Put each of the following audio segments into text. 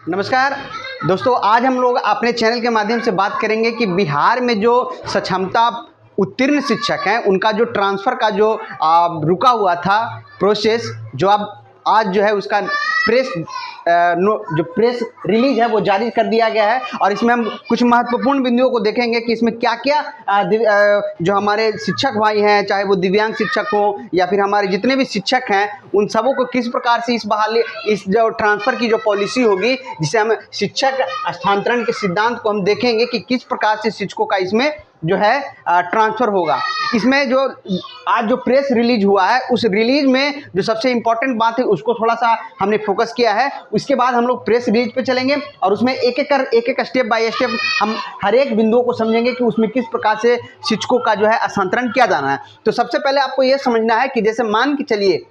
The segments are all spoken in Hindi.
नमस्कार दोस्तों, आज हम लोग अपने चैनल के माध्यम से बात करेंगे कि बिहार में जो सक्षमता उत्तीर्ण शिक्षक हैं उनका जो ट्रांसफ़र का जो रुका हुआ था प्रोसेस, जो अब आज जो है उसका जो प्रेस रिलीज है वो जारी कर दिया गया है। और इसमें हम कुछ महत्वपूर्ण बिंदुओं को देखेंगे कि इसमें क्या क्या जो हमारे शिक्षक भाई हैं, चाहे वो दिव्यांग शिक्षक हो या फिर हमारे जितने भी शिक्षक हैं, उन सबों को किस प्रकार से इस जो ट्रांसफ़र की जो पॉलिसी होगी, जिसे हम शिक्षक स्थानांतरण के सिद्धांत को हम देखेंगे कि किस प्रकार से शिक्षकों का इसमें जो है ट्रांसफ़र होगा। इसमें जो आज जो प्रेस रिलीज हुआ है, उस रिलीज में जो सबसे इम्पॉर्टेंट बात है उसको थोड़ा सा हमने फोकस किया है। उसके बाद हम लोग प्रेस रिलीज पे चलेंगे और उसमें एक एक स्टेप बाय स्टेप हम हर एक बिंदुओं को समझेंगे कि उसमें किस प्रकार से शिक्षकों का जो है स्थानांतरण किया जाना है। तो सबसे पहले आपको ये समझना है कि जैसे मान के चलिए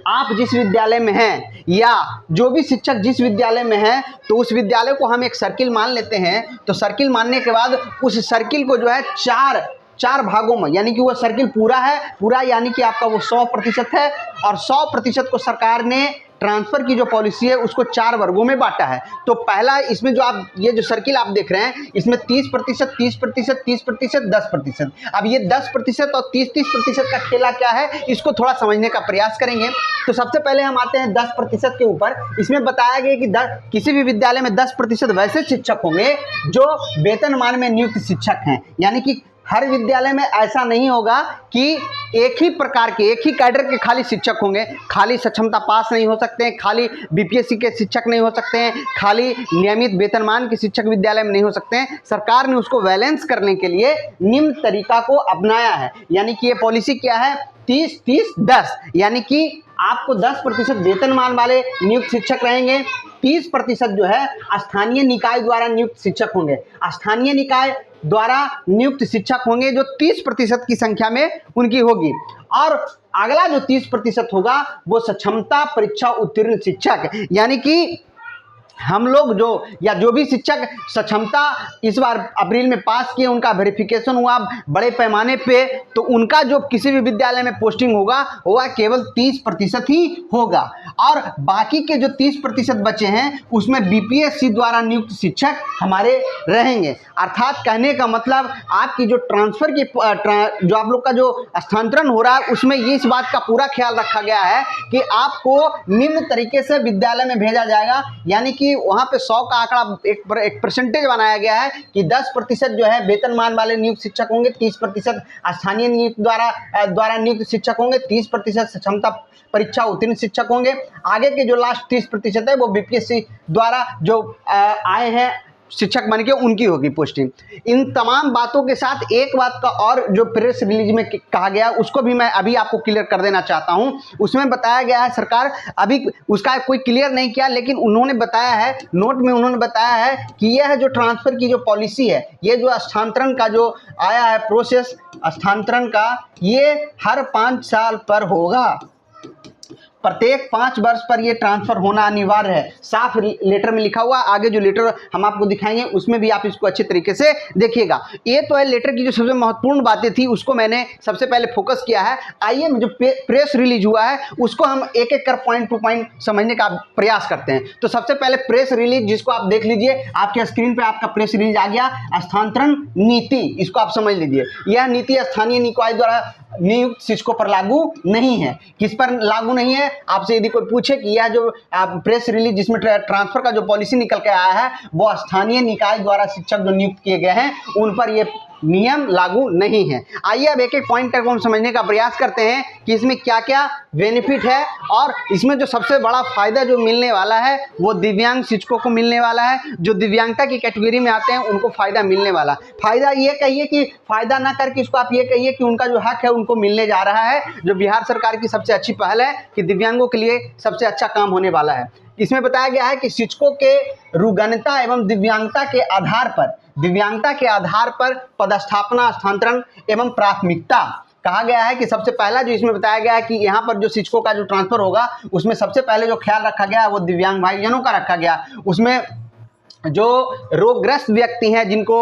आप जिस विद्यालय में हैं या जो भी शिक्षक जिस विद्यालय में हैं, तो उस विद्यालय को हम एक सर्किल मान लेते हैं। तो सर्किल मानने के बाद उस सर्किल को जो है चार भागों में, यानी कि वो सर्किल पूरा यानी कि आपका वो 100% है, और 100% को सरकार ने ट्रांसफ़र की जो पॉलिसी है उसको 4 वर्गों में बांटा है। तो पहला, इसमें जो आप ये जो सर्किल आप देख रहे हैं, इसमें 30%, 30%, 30%, 10%। अब ये 10% और 30% का खेला क्या है, इसको थोड़ा समझने का प्रयास करेंगे। तो सबसे पहले हम आते हैं 10% के ऊपर। इसमें बताया गया कि किसी भी विद्यालय में 10% वैसे शिक्षक होंगे जो वेतनमान में नियुक्त शिक्षक हैं। यानी कि हर विद्यालय में ऐसा नहीं होगा कि एक ही प्रकार के, एक ही कैडर के खाली शिक्षक होंगे। खाली सक्षमता पास नहीं हो सकते हैं, खाली बीपीएससी के शिक्षक नहीं हो सकते हैं, खाली नियमित वेतनमान के शिक्षक विद्यालय में नहीं हो सकते हैं। सरकार ने उसको बैलेंस करने के लिए निम्न तरीका को अपनाया है। यानी कि ये पॉलिसी क्या है, 30-30-10, यानी कि आपको 10% वेतनमान वाले नियुक्त शिक्षक रहेंगे, 30% जो है स्थानीय निकाय द्वारा नियुक्त शिक्षक होंगे। स्थानीय निकाय द्वारा नियुक्त शिक्षक होंगे जो 30% की संख्या में उनकी होगी, और अगला जो 30% होगा वो सक्षमता परीक्षा उत्तीर्ण शिक्षक, यानी कि हम लोग जो भी शिक्षक सक्षमता इस बार अप्रैल में पास किए, उनका वेरिफिकेशन हुआ बड़े पैमाने पे, तो उनका जो किसी भी विद्यालय में पोस्टिंग होगा वह केवल 30% ही होगा। और बाकी के जो 30% बचे हैं उसमें बीपीएससी द्वारा नियुक्त शिक्षक हमारे रहेंगे। अर्थात कहने का मतलब आपकी जो ट्रांसफ़र की जो आप लोग का जो स्थानांतरण हो रहा है, उसमें ये इस बात का पूरा ख्याल रखा गया है कि आपको निम्न तरीके से विद्यालय में भेजा जाएगा। यानी कि वहाँ पे 100 का आंकड़ा एक परसेंटेज बनाया गया है कि 10% जो है वेतनमान वाले नियुक्त शिक्षक होंगे, 30% स्थानीय नियुक्त द्वारा नियुक्त शिक्षक होंगे, 30% क्षमता परीक्षा उत्तीर्ण शिक्षक होंगे। आगे के जो लास्ट 30% है वो बीपीएससी द्वारा जो आए हैं शिक्षक बन के, उनकी होगी पोस्टिंग। इन तमाम बातों के साथ एक बात का और जो प्रेस रिलीज में कहा गया उसको भी मैं अभी आपको क्लियर कर देना चाहता हूं। उसमें बताया गया है, सरकार अभी उसका कोई क्लियर नहीं किया, लेकिन उन्होंने बताया है, नोट में उन्होंने बताया है कि यह जो ट्रांसफ़र की जो पॉलिसी है, ये जो स्थानांतरण का जो आया है प्रोसेस स्थानांतरण का, ये हर 5 साल पर होगा। प्रत्येक 5 वर्ष पर यह ट्रांसफ़र होना अनिवार्य है। साफ लेटर में लिखा हुआ, आगे जो लेटर हम आपको दिखाएंगे उसमें भी आप इसको अच्छे तरीके से देखिएगा। ये तो है लेटर की जो सबसे महत्वपूर्ण बातें थी, उसको मैंने सबसे पहले फोकस किया है। आइए जो प्रेस रिलीज हुआ है उसको हम एक एक कर पॉइंट टू पॉइंट समझने का प्रयास करते हैं। तो सबसे पहले प्रेस रिलीज, जिसको आप देख लीजिए, आपके स्क्रीन पर आपका प्रेस रिलीज आ गया। स्थानांतरण नीति, इसको आप समझ लीजिए। यह नीति स्थानीय निकाय द्वारा नियुक्त शिक्षकों पर लागू नहीं है। किस पर लागू नहीं है, आपसे यदि कोई पूछे कि यह जो प्रेस रिलीज जिसमें ट्रांसफ़र का जो पॉलिसी निकल के आया है वो स्थानीय निकाय द्वारा शिक्षक जो नियुक्त किए गए हैं उन पर ये नियम लागू नहीं है। आइए अब एक एक पॉइंट को हम समझने का प्रयास करते हैं कि इसमें क्या क्या बेनिफिट है, और इसमें जो सबसे बड़ा फायदा जो मिलने वाला है वो दिव्यांग शिक्षकों को मिलने वाला है। जो दिव्यांगता की कैटेगरी में आते हैं उनको फायदा मिलने वाला। फायदा ये कहिए कि फायदा ना करके इसको आप ये कहिए कि उनका जो हक है उनको मिलने जा रहा है, जो बिहार सरकार की सबसे अच्छी पहल है कि दिव्यांगों के लिए सबसे अच्छा काम होने वाला है। इसमें बताया गया है कि शिक्षकों के रुग्णता एवं दिव्यांगता के आधार पर पदस्थापना, स्थानांतरण एवं प्राथमिकता कहा गया है कि सबसे पहला जो इसमें बताया गया है कि यहाँ पर जो शिक्षकों का जो ट्रांसफ़र होगा उसमें सबसे पहले जो ख्याल रखा गया है वो दिव्यांग भाईजनों का रखा गया। उसमें जो रोगग्रस्त व्यक्ति हैं, जिनको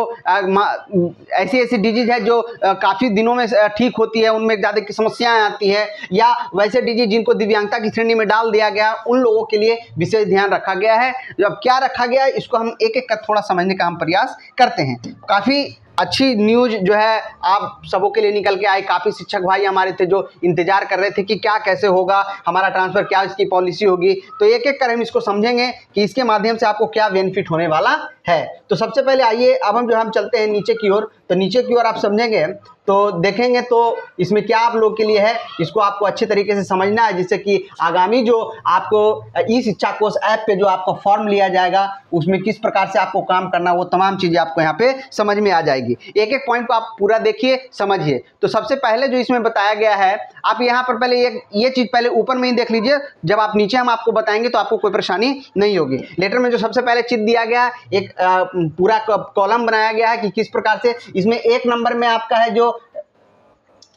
ऐसी ऐसी डिजीज है जो काफ़ी दिनों में ठीक होती है, उनमें ज़्यादा की समस्याएं आती है, या वैसे डिजीज जिनको दिव्यांगता की श्रेणी में डाल दिया गया, उन लोगों के लिए विशेष ध्यान रखा गया है। जब क्या रखा गया है, इसको हम एक एक कर थोड़ा समझने का हम प्रयास करते हैं। काफ़ी अच्छी न्यूज जो है आप सबों के लिए निकल के आई। काफ़ी शिक्षक भाई हमारे थे जो इंतजार कर रहे थे कि क्या कैसे होगा हमारा ट्रांसफ़र, क्या इसकी पॉलिसी होगी। तो एक एक कर हम इसको समझेंगे कि इसके माध्यम से आपको क्या बेनिफिट होने वाला है। तो सबसे पहले आइए अब हम चलते हैं नीचे की ओर। तो नीचे की ओर आप समझेंगे तो देखेंगे तो इसमें क्या आप लोग के लिए है, इसको आपको अच्छे तरीके से समझना है, जिससे कि आगामी जो आपको ई शिक्षा कोष ऐप पे जो आपको फॉर्म लिया जाएगा उसमें किस प्रकार से आपको काम करना, वो तमाम चीज़ें आपको यहाँ पे समझ में आ जाएगी। एक एक पॉइंट को आप पूरा देखिए, समझिए। तो सबसे पहले जो इसमें बताया गया है, आप यहाँ पर पहले ये चीज़ पहले ऊपर में ही देख लीजिए, जब आप नीचे हम आपको बताएंगे तो आपको कोई परेशानी नहीं होगी। लेटर में जो सबसे पहले चित्र दिया गया, एक पूरा कॉलम बनाया गया है कि किस प्रकार से इसमें 1 नंबर में आपका है जो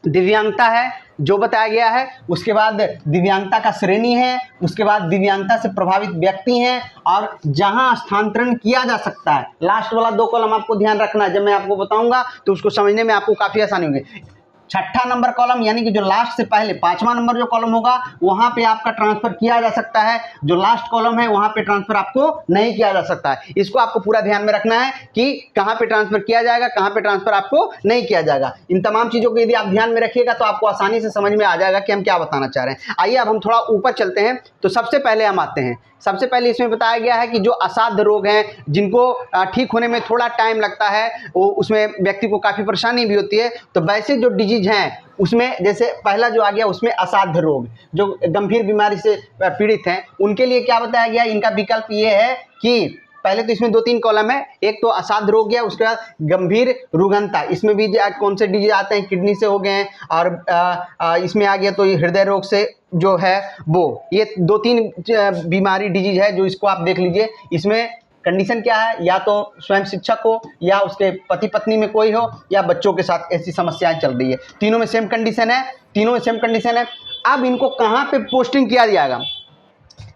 दिव्यांगता है जो बताया गया है, उसके बाद दिव्यांगता का श्रेणी है, उसके बाद दिव्यांगता से प्रभावित व्यक्ति हैं, और जहां स्थानांतरण किया जा सकता है। लास्ट वाला 2 कॉलम आपको ध्यान रखना है, जब मैं आपको बताऊंगा तो उसको समझने में आपको काफ़ी आसानी होगी। छठा नंबर कॉलम यानी कि जो लास्ट से पहले 5वां नंबर जो कॉलम होगा वहां पे आपका ट्रांसफर किया जा सकता है, जो लास्ट कॉलम है वहां पे ट्रांसफर आपको नहीं किया जा सकता है। इसको आपको पूरा ध्यान में रखना है कि कहां पे ट्रांसफर किया जाएगा, कहां पे ट्रांसफर आपको नहीं किया जाएगा। इन तमाम चीजों को यदि आप ध्यान में रखिएगा तो आपको आसानी से समझ में आ जाएगा कि हम क्या बताना चाह रहे हैं। आइए अब हम थोड़ा ऊपर चलते हैं। तो सबसे पहले हम आते हैं, सबसे पहले इसमें बताया गया है कि जो असाध्य रोग हैं, जिनको ठीक होने में थोड़ा टाइम लगता है, वो उसमें व्यक्ति को काफ़ी परेशानी भी होती है। तो वैसे जो डिजीज हैं उसमें जैसे पहला जो आ गया उसमें असाध्य रोग, जो गंभीर बीमारी से पीड़ित हैं, उनके लिए क्या बताया गया, इनका विकल्प ये है कि पहले तो इसमें 2-3 कॉलम है, एक तो असाध्य रोग है, उसके बाद गंभीर रुग्णता, इसमें भी कौन से डिजीज आते हैं, किडनी से हो गए हैं, और इसमें आ गया तो हृदय रोग से जो है वो, ये 2-3 बीमारी डिजीज है जो इसको आप देख लीजिए। इसमें कंडीशन क्या है, या तो स्वयं शिक्षक हो, या उसके पति पत्नी में कोई हो, या बच्चों के साथ ऐसी समस्याएं चल रही है। तीनों में सेम कंडीशन है, तीनों में सेम कंडीशन है। अब इनको कहाँ पे पोस्टिंग किया जाएगा,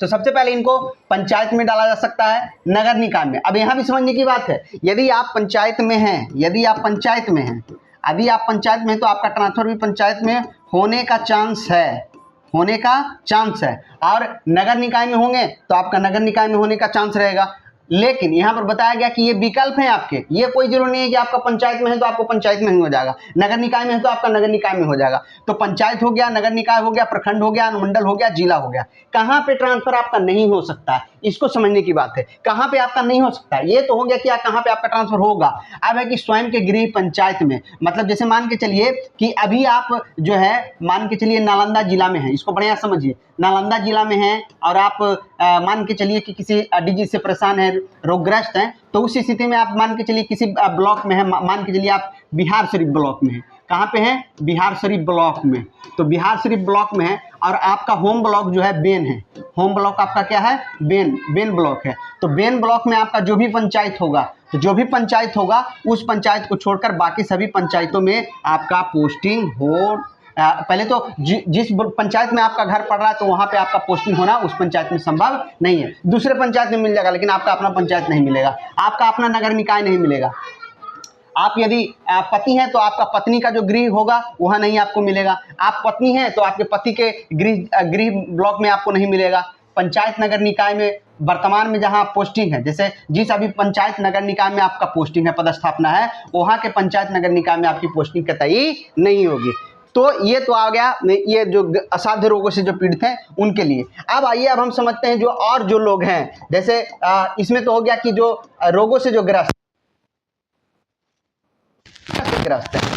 तो सबसे पहले इनको पंचायत में डाला जा सकता है, नगर निकाय में। अब यहाँ भी समझने की बात है, यदि आप पंचायत में हैं, यदि आप पंचायत में हैं, यदि आप पंचायत में हैं तो आपका ट्रांसफर भी पंचायत में होने का चांस है, होने का चांस है। और नगर निकाय में होंगे तो आपका नगर निकाय में होने का चांस रहेगा। लेकिन यहाँ पर बताया गया कि ये विकल्प हैं आपके, ये कोई जरूरी नहीं है कि आपका पंचायत में है तो आपको पंचायत में ही हो जाएगा, नगर निकाय में है तो आपका नगर निकाय में हो जाएगा। तो पंचायत हो गया, नगर निकाय हो गया, प्रखंड हो गया, अनुमंडल हो गया, जिला हो गया। कहाँ पे ट्रांसफर आपका नहीं हो सकता है, इसको समझने की बात है। कहाँ पे आपका नहीं हो सकता है, ये तो हो गया कि कहाँ पे आपका ट्रांसफर होगा। अब है कि स्वयं के गृह पंचायत में, मतलब जैसे मान के चलिए कि अभी आप जो है मान के चलिए नालंदा जिला में है, इसको बढ़िया समझिए, नालंदा जिला में है और आप मान के चलिए कि किसी डिजीज से परेशान है, रोगग्रस्त हैं, तो उस स्थिति में आप मान के चलिए किसी ब्लॉक में है, मान के चलिए आप बिहार शरीफ ब्लॉक में है। कहाँ पे है, बिहार शरीफ ब्लॉक में। तो बिहार शरीफ ब्लॉक में है और आपका होम ब्लॉक जो है बेन है, होम ब्लॉक आपका क्या है, बेन ब्लॉक है। तो बेन ब्लॉक में आपका जो भी पंचायत होगा, तो जो भी पंचायत होगा उस पंचायत को छोड़कर बाकी सभी पंचायतों में आपका पोस्टिंग हो। पहले तो जिस पंचायत में आपका घर पड़ रहा है तो वहाँ पे आपका पोस्टिंग होना उस पंचायत में संभव नहीं है। दूसरे पंचायत में मिल जाएगा, लेकिन आपका अपना पंचायत नहीं मिलेगा, आपका अपना नगर निकाय नहीं मिलेगा। आप यदि पति हैं तो आपका पत्नी का जो गृह होगा वहाँ नहीं आपको मिलेगा, आप पत्नी हैं तो आपके पति के गृह ब्लॉक में आपको नहीं मिलेगा। पंचायत नगर निकाय में वर्तमान में जहां पोस्टिंग है, जैसे जिस अभी पंचायत नगर निकाय में आपका पोस्टिंग है, पदस्थापना है, वहां के पंचायत नगर निकाय में आपकी पोस्टिंग कतई नहीं होगी। तो ये तो आ गया ये जो असाध्य रोगों से जो पीड़ित हैं उनके लिए। अब आइए अब हम समझते हैं जो और जो लोग हैं, जैसे इसमें तो हो गया कि जो रोगों से जो ग्रस्त है।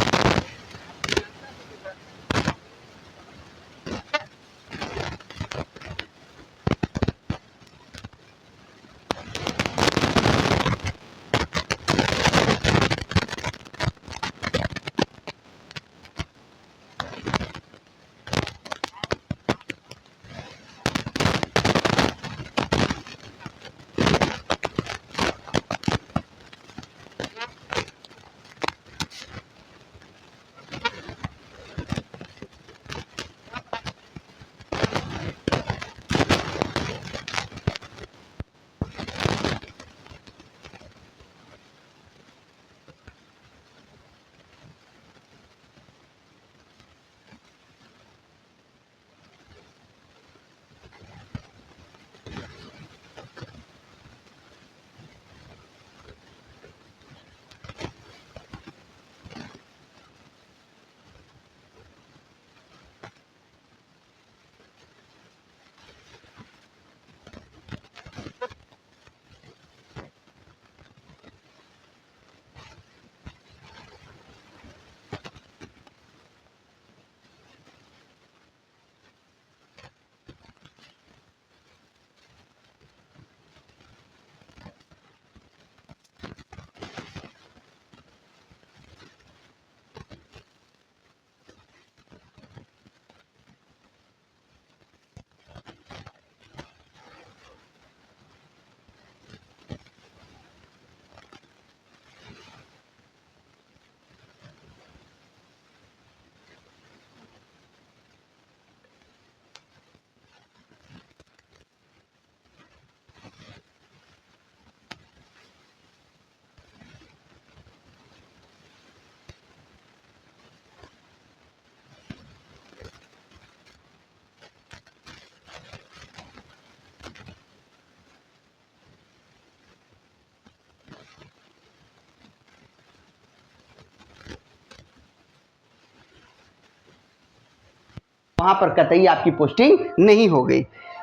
वहाँ पर कतई आपकी पोस्टिंग नहीं हो गई।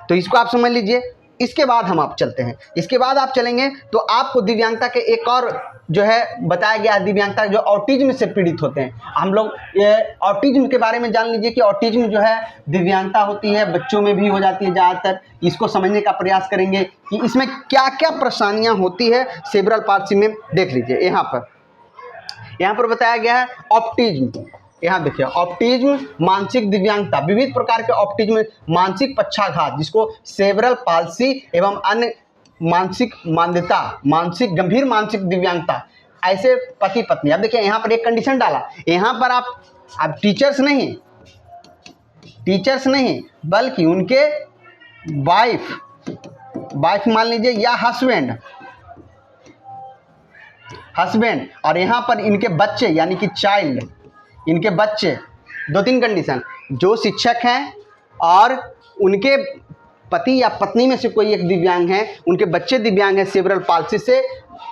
तो इसको आप समझ लीजिए। इसके बाद हम आप चलते हैं, इसके बाद आप चलेंगे तो आपको दिव्यांगता के एक और जो है बताया गया है, दिव्यांगता जो ऑटिज्म से पीड़ित होते हैं। हम लोग ये ऑटिज्म के बारे में जान लीजिए कि ऑटिज्म जो है दिव्यांगता होती है, बच्चों में भी हो जाती है ज़्यादातर। इसको समझने का प्रयास करेंगे कि इसमें क्या क्या परेशानियाँ होती है सेरेब्रल पाल्सी में। देख लीजिए यहाँ पर बताया गया है ऑटिज्म। यहाँ देखिए ऑटिज्म मानसिक दिव्यांगता, विविध प्रकार के ऑटिज्म, मानसिक पक्षाघात जिसको सेरेब्रल पाल्सी एवं अन्य मानसिक मांद्यता, मानसिक गंभीर मानसिक दिव्यांगता, ऐसे पति पत्नी। अब देखिए यहाँ पर एक कंडीशन डाला, यहाँ पर आप टीचर्स नहीं बल्कि उनके वाइफ मान लीजिए या हस्बैंड, और यहाँ पर इनके बच्चे यानी कि चाइल्ड, इनके बच्चे, 2-3 कंडीशन, जो शिक्षक हैं और उनके पति या पत्नी में से कोई एक दिव्यांग है, उनके बच्चे दिव्यांग हैं सेरेब्रल पाल्सी से,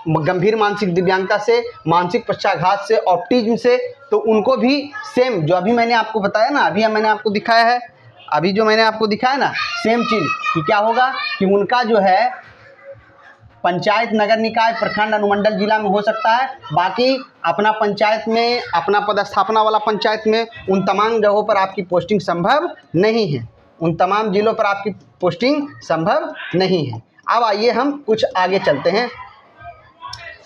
गंभीर मानसिक दिव्यांगता से, मानसिक पक्षाघात से, ऑटिज्म से, तो उनको भी सेम जो अभी मैंने आपको बताया ना, अभी मैंने आपको दिखाया है, अभी जो मैंने आपको दिखाया ना, सेम चीज़ कि क्या होगा कि उनका जो है पंचायत, नगर निकाय, प्रखंड, अनुमंडल, जिला में हो सकता है। बाकी अपना पंचायत में, अपना पदस्थापना वाला पंचायत में उन तमाम जगहों पर आपकी पोस्टिंग संभव नहीं है, उन तमाम जिलों पर आपकी पोस्टिंग संभव नहीं है। अब आइए हम कुछ आगे चलते हैं।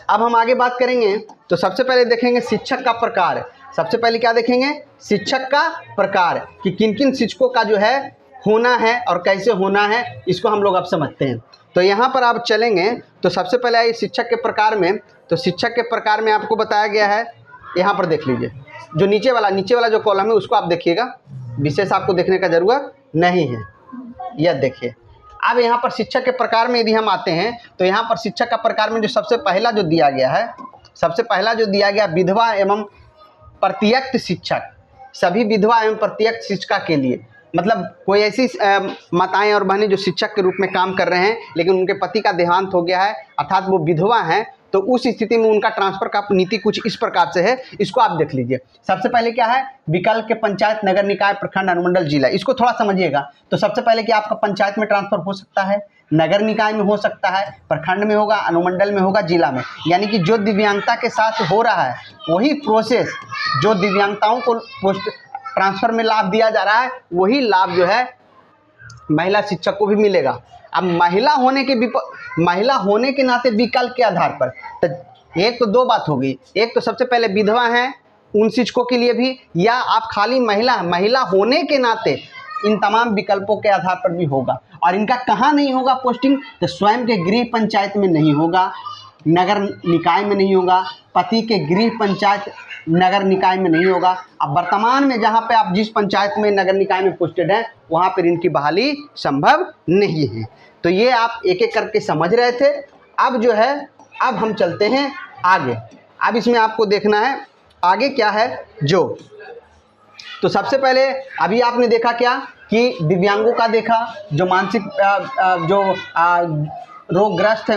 अब हम आगे बात करेंगे तो सबसे पहले देखेंगे शिक्षक का प्रकार। सबसे पहले क्या देखेंगे? शिक्षक का प्रकार, कि किन किन शिक्षकों का जो है होना है और कैसे होना है, इसको हम लोग अब समझते हैं। तो यहाँ पर आप चलेंगे तो सबसे पहले आइए शिक्षक के प्रकार में। तो शिक्षक के प्रकार में आपको बताया गया है, यहाँ पर देख लीजिए, जो नीचे वाला जो कॉलम है उसको आप देखिएगा, विशेष आपको देखने का ज़रूरत नहीं है। यह देखिए, अब यहाँ पर शिक्षक के प्रकार में यदि हम आते हैं तो यहाँ पर शिक्षक का प्रकार में जो सबसे पहला जो दिया गया, विधवा एवं प्रत्यक्ष शिक्षक। सभी विधवा एवं प्रत्यक्ष शिक्षिका के लिए, मतलब कोई ऐसी माताएं और बहनें जो शिक्षक के रूप में काम कर रहे हैं लेकिन उनके पति का देहांत हो गया है, अर्थात वो विधवा हैं, तो उस स्थिति में उनका ट्रांसफ़र का नीति कुछ इस प्रकार से है। इसको आप देख लीजिए। सबसे पहले क्या है? विकल्प के पंचायत, नगर निकाय, प्रखंड, अनुमंडल, जिला। इसको थोड़ा समझिएगा। तो सबसे पहले कि आपका पंचायत में ट्रांसफ़र हो सकता है, नगर निकाय में हो सकता है, प्रखंड में होगा, अनुमंडल में होगा, जिला में। यानी कि जो दिव्यांगता के साथ हो रहा है वही प्रोसेस जो दिव्यांगताओं को पोस्ट ट्रांसफ़र में लाभ दिया जा रहा है, वही लाभ जो है महिला शिक्षक को भी मिलेगा। अब महिला होने के नाते विकल्प के आधार पर, तो एक तो 2 बात होगी। एक तो सबसे पहले विधवा हैं उन शिक्षकों के लिए भी, या आप खाली महिला होने के नाते इन तमाम विकल्पों के आधार पर भी होगा। और इनका कहाँ नहीं होगा पोस्टिंग? तो स्वयं के गृह पंचायत में नहीं होगा, नगर निकाय में नहीं होगा, पति के गृह पंचायत नगर निकाय में नहीं होगा। अब वर्तमान में जहाँ पे आप जिस पंचायत में नगर निकाय में पोस्टेड हैं वहाँ पर इनकी बहाली संभव नहीं है। तो ये आप एक एक करके समझ रहे थे। अब जो है, अब हम चलते हैं आगे। अब इसमें आपको देखना है आगे क्या है जो। तो सबसे पहले अभी आपने देखा क्या कि दिव्यांगों का देखा, जो मानसिक जो रोगग्रस्त है